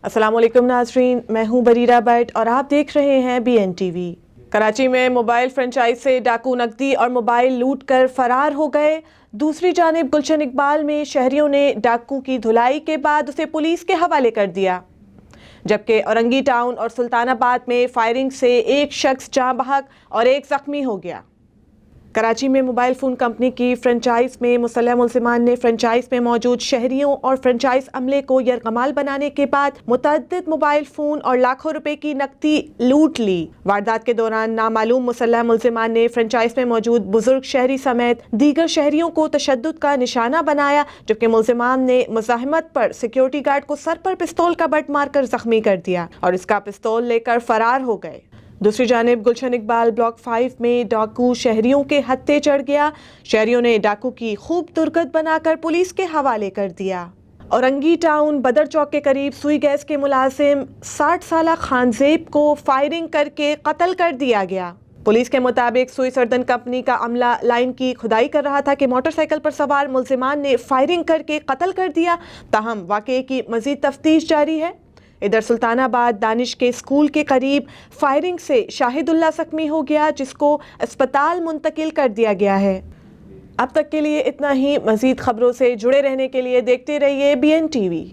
السلام علیکم ناظرین، میں ہوں بریرہ بٹ اور آپ دیکھ رہے ہیں BN TV۔ کراچی میں موبائل فرنچائز سے ڈاکو نقدی اور موبائل لوٹ کر فرار ہو گئے۔ دوسری جانب گلشن اقبال میں شہریوں نے ڈاکو کی دھلائی کے بعد اسے پولیس کے حوالے کر دیا، جبکہ اورنگی ٹاؤن اور سلطان آباد میں فائرنگ سے ایک شخص جاں بحق اور ایک زخمی ہو گیا۔ کراچی میں موبائل فون کمپنی کی فرنچائز میں مسلح ملزمان نے فرنچائز میں موجود شہریوں اور فرنچائز عملے کو یرغمال بنانے کے بعد متعدد موبائل فون اور لاکھوں روپے کی نقدی لوٹ لی۔ واردات کے دوران نامعلوم مسلح ملزمان نے فرنچائز میں موجود بزرگ شہری سمیت دیگر شہریوں کو تشدد کا نشانہ بنایا، جبکہ ملزمان نے مزاحمت پر سیکیورٹی گارڈ کو سر پر پستول کا بٹ مار کر زخمی کر دیا اور اس کا پستول لے کر فرار ہو گئے۔ دوسری جانب گلشن اقبال بلاک 5 میں ڈاکو شہریوں کے ہتھے چڑھ گیا۔ شہریوں نے ڈاکو کی خوب ترکت بنا کر پولیس کے حوالے کر دیا۔ اورنگی ٹاؤن بدر چوک کے قریب سوئی گیس کے ملازم 60 سالہ خانزیب کو فائرنگ کر کے قتل کر دیا گیا۔ پولیس کے مطابق سوئی سردن کمپنی کا عملہ لائن کی کھدائی کر رہا تھا کہ موٹر سائیکل پر سوار ملزمان نے فائرنگ کر کے قتل کر دیا۔ تاہم واقعے کی مزید تفتیش جاری ہے۔ ادھر سلطان آباد دانش کے اسکول کے قریب فائرنگ سے شاہد اللہ زخمی ہو گیا، جس کو اسپتال منتقل کر دیا گیا ہے۔ اب تک کے لیے اتنا ہی۔ مزید خبروں سے جڑے رہنے کے لیے دیکھتے رہیے BN TV۔